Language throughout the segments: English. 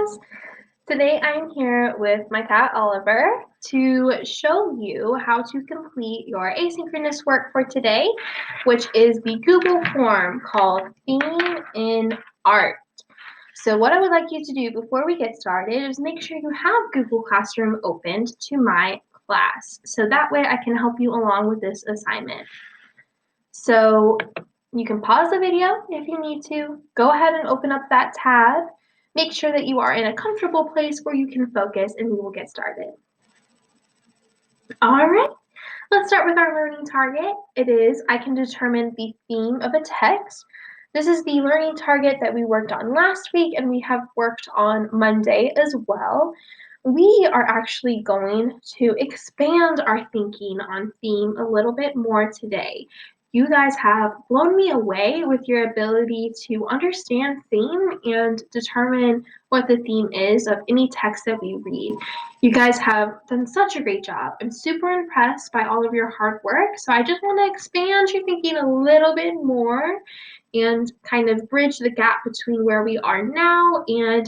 class. Today I'm here with my cat Oliver to show you how to complete your asynchronous work for today, which is the Google form called Theme in Art. So what I would like you to do before we get started is make sure you have Google Classroom opened to my class. So that way I can help you along with this assignment. So you can pause the video if you need to. Go ahead and open up that tab. Make sure that you are in a comfortable place where you can focus, and we will get started. All right, let's start with our learning target. It is, I can determine the theme of a text. This is the learning target that we worked on last week, and we have worked on Monday as well. We are actually going to expand our thinking on theme a little bit more today. You guys have blown me away with your ability to understand theme and determine what the theme is of any text that we read. You guys have done such a great job. I'm super impressed by all of your hard work. So I just want to expand your thinking a little bit more and kind of bridge the gap between where we are now and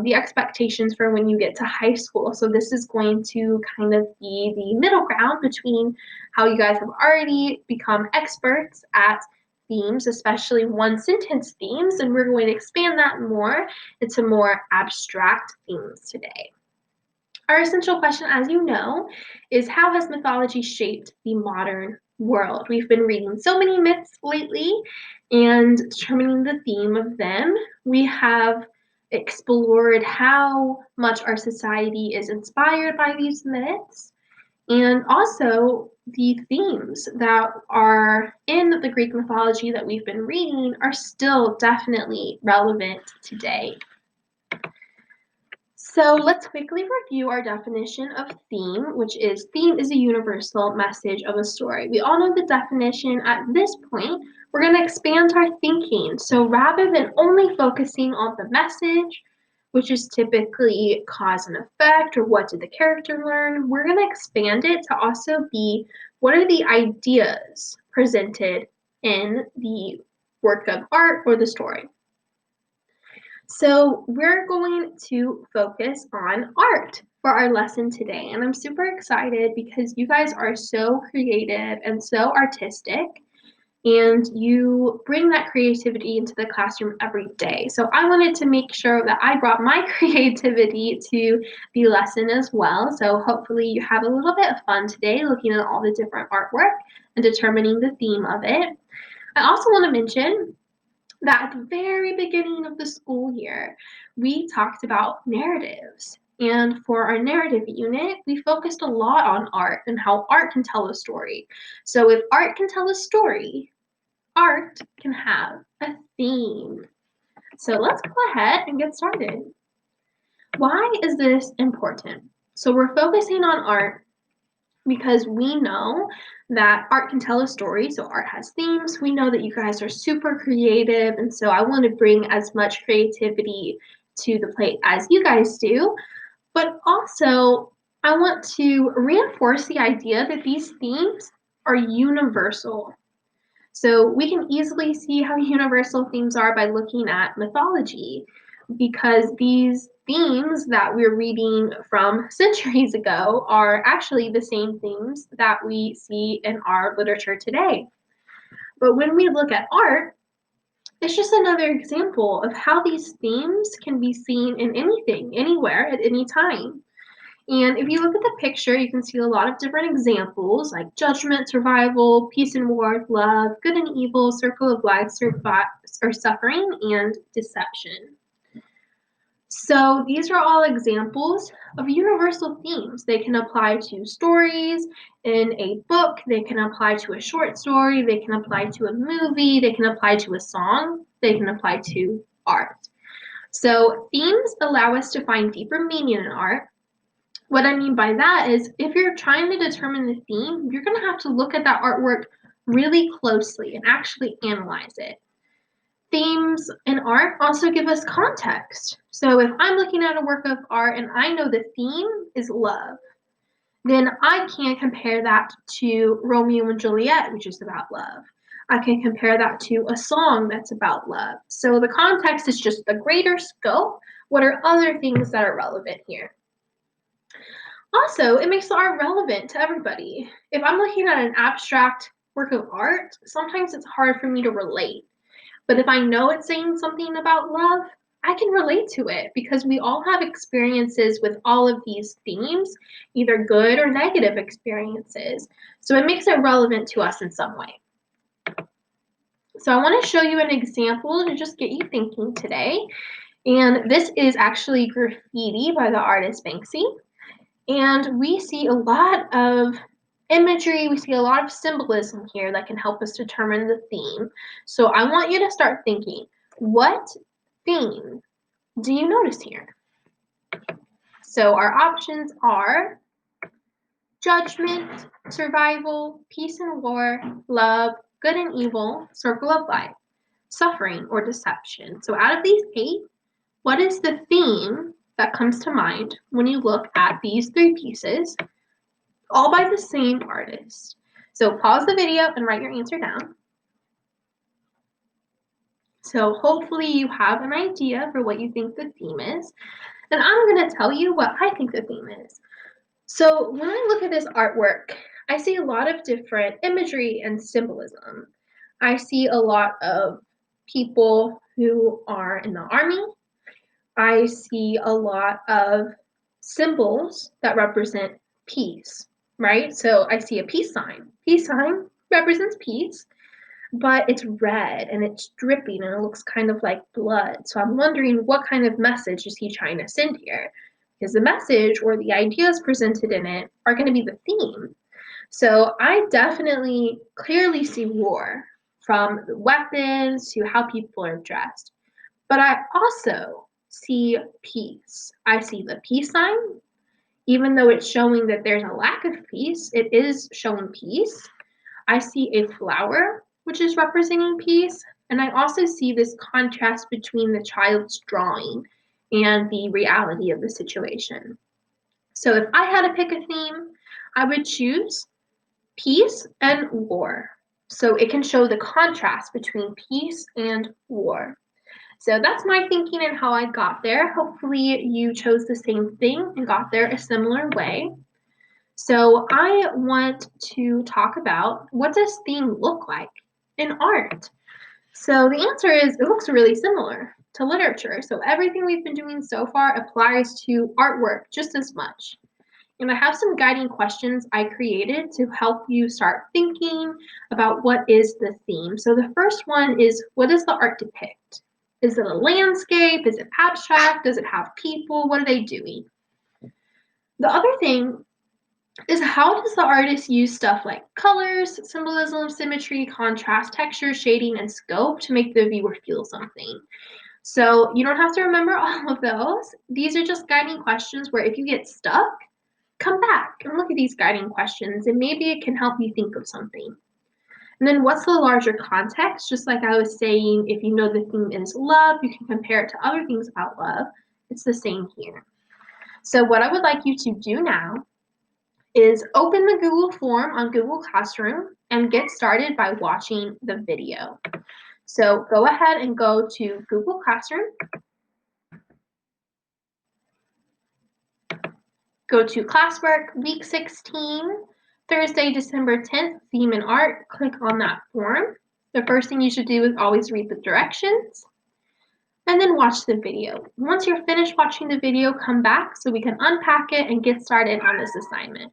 the expectations for when you get to high school. So this is going to kind of be the middle ground between how you guys have already become experts at themes, especially one sentence themes, and we're going to expand that more into more abstract themes today. Our essential question, as you know, is how has mythology shaped the modern world? We've been reading so many myths lately and determining the theme of them. We have explored how much our society is inspired by these myths, and also the themes that are in the Greek mythology that we've been reading are still definitely relevant today. So let's quickly review our definition of theme, which is theme is a universal message of a story. We all know the definition. At this point, we're going to expand our thinking. So rather than only focusing on the message, which is typically cause and effect, or what did the character learn, we're going to expand it to also be what are the ideas presented in the work of art or the story. So we're going to focus on art for our lesson today. And I'm super excited because you guys are so creative and so artistic, and you bring that creativity into the classroom every day. So I wanted to make sure that I brought my creativity to the lesson as well. So hopefully you have a little bit of fun today looking at all the different artwork and determining the theme of it. I also want to mention that at the very beginning of the school year, we talked about narratives. And for our narrative unit, we focused a lot on art and how art can tell a story. So if art can tell a story, art can have a theme. So let's go ahead and get started. Why is this important? So we're focusing on art because we know that art can tell a story, so art has themes. We know that you guys are super creative, and so I want to bring as much creativity to the plate as you guys do, but also I want to reinforce the idea that these themes are universal. So we can easily see how universal themes are by looking at mythology, because these themes that we're reading from centuries ago are actually the same themes that we see in our literature today. But when we look at art, it's just another example of how these themes can be seen in anything, anywhere, at any time. And if you look at the picture, you can see a lot of different examples like judgment, survival, peace and war, love, good and evil, circle of life, or suffering, and deception. So these are all examples of universal themes. They can apply to stories in a book, they can apply to a short story, they can apply to a movie, they can apply to a song, they can apply to art. So themes allow us to find deeper meaning in art. What I mean by that is if you're trying to determine the theme, you're going to have to look at that artwork really closely and actually analyze it. Themes in art also give us context. So if I'm looking at a work of art and I know the theme is love, then I can compare that to Romeo and Juliet, which is about love. I can compare that to a song that's about love. So the context is just the greater scope What are other things that are relevant here? Also, it makes the art relevant to everybody. If I'm looking at an abstract work of art, sometimes it's hard for me to relate. But if I know it's saying something about love, I can relate to it because we all have experiences with all of these themes, either good or negative experiences. So it makes it relevant to us in some way. So I want to show you an example to just get you thinking today. And this is actually graffiti by the artist Banksy. And we see a lot of imagery, we see a lot of symbolism here that can help us determine the theme. So I want you to start thinking, what theme do you notice here? So our options are judgment, survival, peace and war, love, good and evil, circle of life, suffering, or deception. So out of these 8, what is the theme that comes to mind when you look at these 3 pieces, all by the same artist? So pause the video and write your answer down. So hopefully you have an idea for what you think the theme is. And I'm going to tell you what I think the theme is. So when I look at this artwork, I see a lot of different imagery and symbolism. I see a lot of people who are in the army. I see a lot of symbols that represent peace, right? So I see a peace sign. Peace sign represents peace, but it's red and it's dripping and it looks kind of like blood. So I'm wondering, what kind of message is he trying to send here? Because the message or the ideas presented in it are going to be the theme. So I definitely clearly see war, from the weapons to how people are dressed. But I also see peace. I see the peace sign. Even though it's showing that there's a lack of peace, it is showing peace. I see a flower, which is representing peace, and I also see this contrast between the child's drawing and the reality of the situation. So if I had to pick a theme, I would choose peace and war. So it can show the contrast between peace and war. So that's my thinking and how I got there. Hopefully you chose the same thing and got there a similar way. So I want to talk about, what does theme look like in art? So the answer is, it looks really similar to literature. So everything we've been doing so far applies to artwork just as much. And I have some guiding questions I created to help you start thinking about what is the theme. So the first one is, what does the art depict? Is it a landscape? Is it abstract? Does it have people? What are they doing? The other thing is, how does the artist use stuff like colors, symbolism, symmetry, contrast, texture, shading, and scope to make the viewer feel something? So you don't have to remember all of those. These are just guiding questions where if you get stuck, come back and look at these guiding questions and maybe it can help you think of something. And then what's the larger context? Just like I was saying, if you know the theme is love, you can compare it to other things about love. It's the same here. So what I would like you to do now is open the Google form on Google Classroom and get started by watching the video. So go ahead and go to Google Classroom. Go to classwork, week 16, Thursday, December 10th, theme and art. Click on that form. The first thing you should do is always read the directions and then watch the video. Once you're finished watching the video, come back so we can unpack it and get started on this assignment.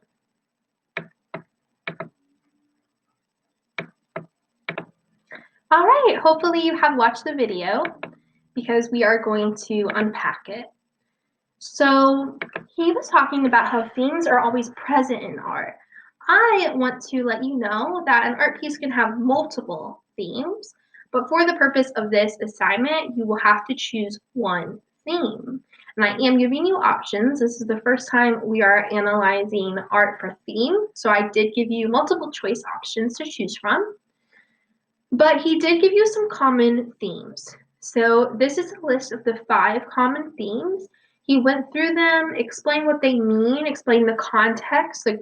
All right, hopefully you have watched the video because we are going to unpack it. So he was talking about how themes are always present in art. I want to let you know that an art piece can have multiple themes, but for the purpose of this assignment, you will have to choose one theme. And I am giving you options. This is the first time we are analyzing art for theme, so I did give you multiple choice options to choose from. But he did give you some common themes. So this is a list of the 5 common themes. He went through them, explained what they mean, explained the context, the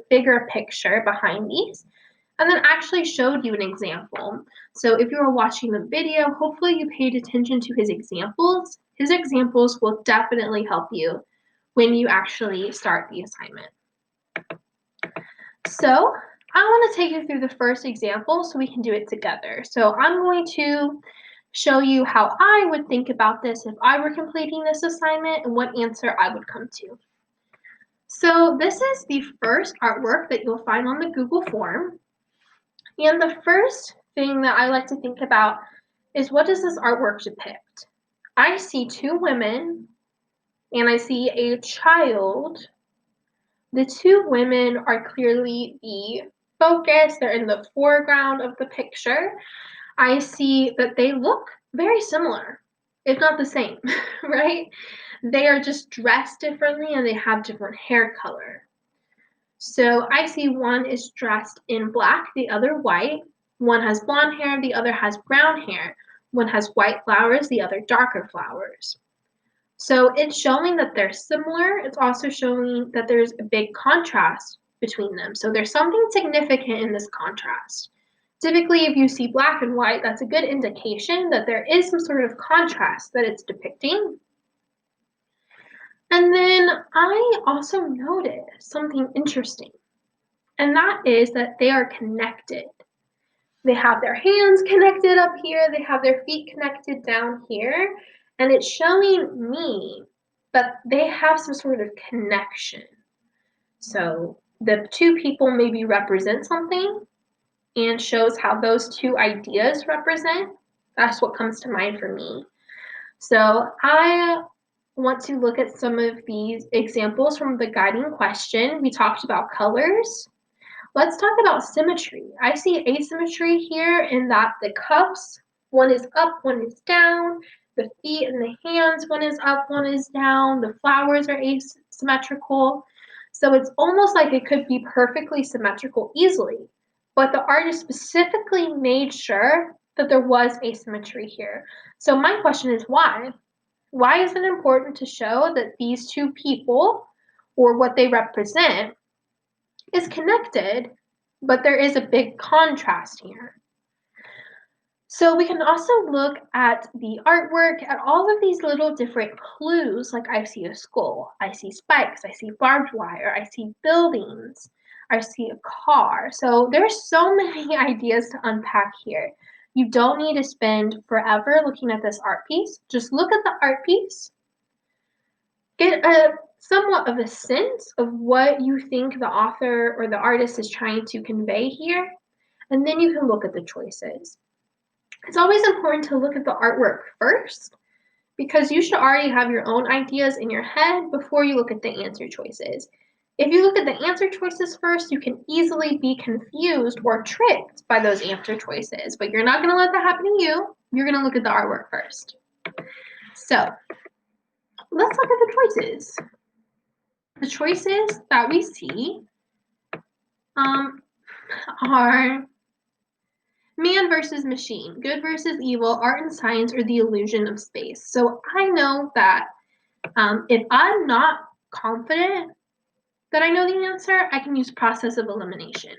bigger picture behind these. and then actually showed you an example. So if you were watching the video, hopefully you paid attention to his examples. His examples will definitely help you when you actually start the assignment. So I want to take you through the first example so we can do it together. So I'm going to show you how I would think about this if I were completing this assignment and what answer I would come to. So this is the first artwork that you'll find on the Google form. And the first thing that I like to think about is, what does this artwork depict? I see two women and I see a child. The two women are clearly the focus. They're in the foreground of the picture. I see that they look very similar, if not the same, right? They are just dressed differently and they have different hair color. So I see one is dressed in black, the other white. One has blonde hair, the other has brown hair. One has white flowers, the other darker flowers. So it's showing that they're similar. It's also showing that there's a big contrast between them. So there's something significant in this contrast. Typically, if you see black and white, that's a good indication that there is some sort of contrast that it's depicting. And then I also noticed something interesting, and that is that they are connected. They have their hands connected up here, they have their feet connected down here, and it's showing me that they have some sort of connection. So the two people maybe represent something and shows how those two ideas represent. That's what comes to mind for me. So I want to look at some of these examples from the guiding question. We talked about colors. Let's talk about symmetry. I see asymmetry here in that the cups, one is up, one is down. The feet and the hands, one is up, one is down. The flowers are asymmetrical. So it's almost like it could be perfectly symmetrical easily. But the artist specifically made sure that there was asymmetry here. So my question is why? Why is it important to show that these two people, or what they represent, is connected, but there is a big contrast here? So we can also look at the artwork, at all of these little different clues, like I see a skull, I see spikes, I see barbed wire, I see buildings, I see a car. So there's so many ideas to unpack here. You don't need to spend forever looking at this art piece. Just look at the art piece, get a somewhat of a sense of what you think the author or the artist is trying to convey here, and then you can look at the choices. It's always important to look at the artwork first, because you should already have your own ideas in your head before you look at the answer choices. If you look at the answer choices first, you can easily be confused or tricked by those answer choices, but you're not going to let that happen to you. You're going to look at the artwork first. So let's look at the choices. The choices that we see are man versus machine, good versus evil, art and science, or the illusion of space. So I know that if I'm not confident that I know the answer, I can use process of elimination.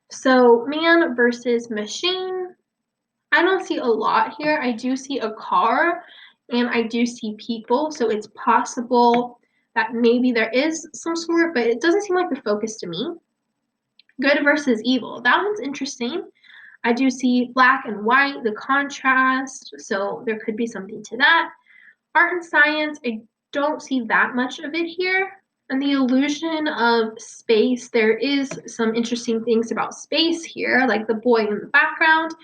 So man versus machine, I don't see a lot here. I do see a car and I do see people, so it's possible that maybe there is some sort, but it doesn't seem like the focus to me. Good versus evil, that one's interesting. I do see black and white, the contrast, so there could be something to that. Art and science, I don't see that much of it here. And the illusion of space, there is some interesting things about space here, like the boy in the background,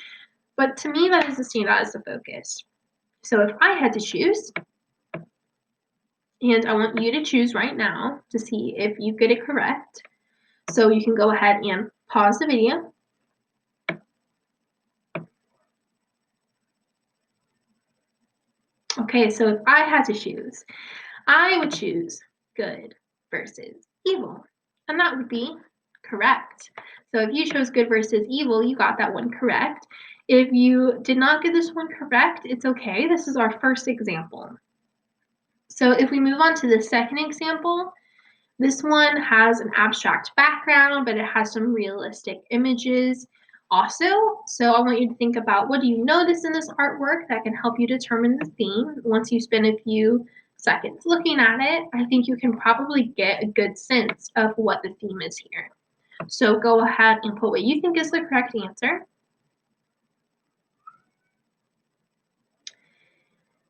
but to me that doesn't stand out as the focus. So if I had to choose, and I want you to choose right now to see if you get it correct, so you can go ahead and pause the video. Okay, so if I had to choose, I would choose good versus evil, and that would be correct. So if you chose good versus evil, you got that one correct. If you did not get this one correct, it's okay. This is our first example. So if we move on to the second example, This one has an abstract background, but it has some realistic images also. So I want you to think about, what do you notice in this artwork that can help you determine the theme? Once you spend a few seconds looking at it, I think you can probably get a good sense of what the theme is here. So go ahead and put what you think is the correct answer.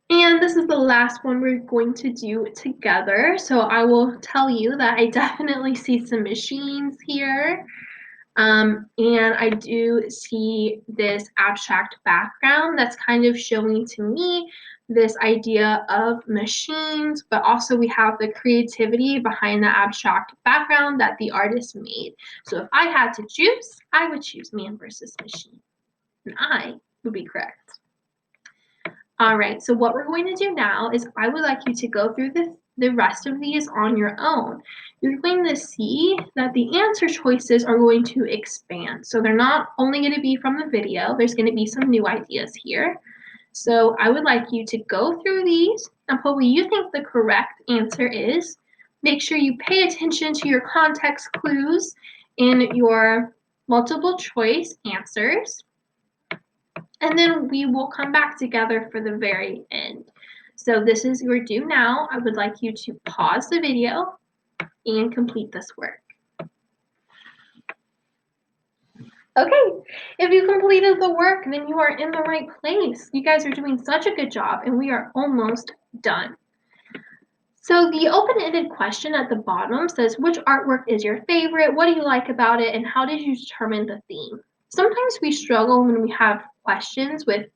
And this is the last one we're going to do together. So I will tell you that I definitely see some machines here. And I do see this abstract background that's kind of showing to me this idea of machines, but also we have the creativity behind the abstract background that the artist made. So if I had to choose, I would choose man versus machine, and I would be correct. All right, so what we're going to do now is I would like you to go through the rest of these on your own. You're going to see that the answer choices are going to expand. So they're not only going to be from the video, there's going to be some new ideas here. So I would like you to go through these and put what you think the correct answer is. Make sure you pay attention to your context clues in your multiple choice answers. And then we will come back together for the very end. So this is your due now. I would like you to pause the video and complete this work. Okay, if you completed the work, then you are in the right place. You guys are doing such a good job, and we are almost done. So the open-ended question at the bottom says, which artwork is your favorite? What do you like about it? And how did you determine the theme? Sometimes we struggle when we have questions with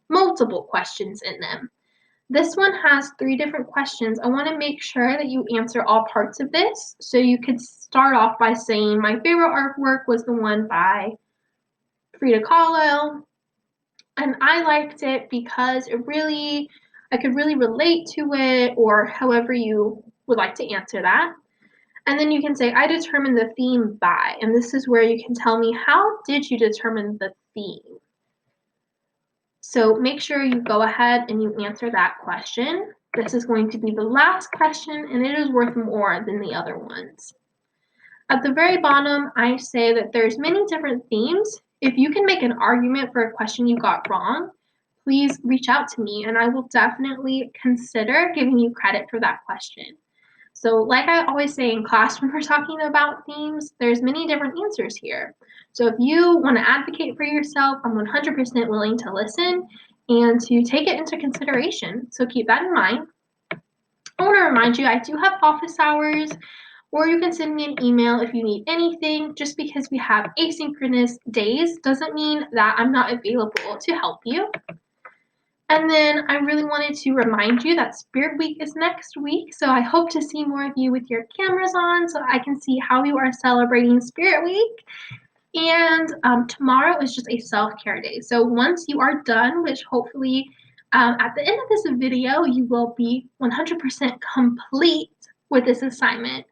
multiple questions in them. This one has 3 different questions. I want to make sure that you answer all parts of this. So you could start off by saying, my favorite artwork was the one by Frida Kahlo, and I liked it because I could really relate to it, or however you would like to answer that. And then you can say, I determined the theme by, and this is where you can tell me, how did you determine the theme? So make sure you go ahead and you answer that question. This is going to be the last question, and it is worth more than the other ones. At the very bottom, I say that there's many different themes. If you can make an argument for a question you got wrong, please reach out to me, and I will definitely consider giving you credit for that question. So like I always say in class when we're talking about themes, there's many different answers here. So if you want to advocate for yourself, I'm 100% willing to listen and to take it into consideration. So keep that in mind. I want to remind you, I do have office hours, or you can send me an email if you need anything. Just because we have asynchronous days doesn't mean that I'm not available to help you. And then I really wanted to remind you that Spirit Week is next week, so I hope to see more of you with your cameras on so I can see how you are celebrating Spirit Week. And tomorrow is just a self-care day. So once you are done, which hopefully at the end of this video, you will be 100% complete with this assignment,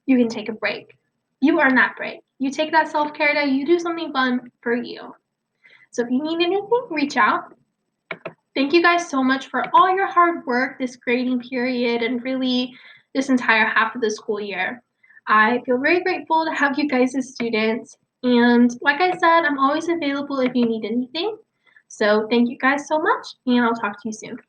you can take a break. You earn that break. You take that self-care day, you do something fun for you. So if you need anything, reach out. Thank you guys so much for all your hard work this grading period and really this entire half of the school year. I feel very grateful to have you guys as students. And like I said, I'm always available if you need anything. So thank you guys so much, and I'll talk to you soon.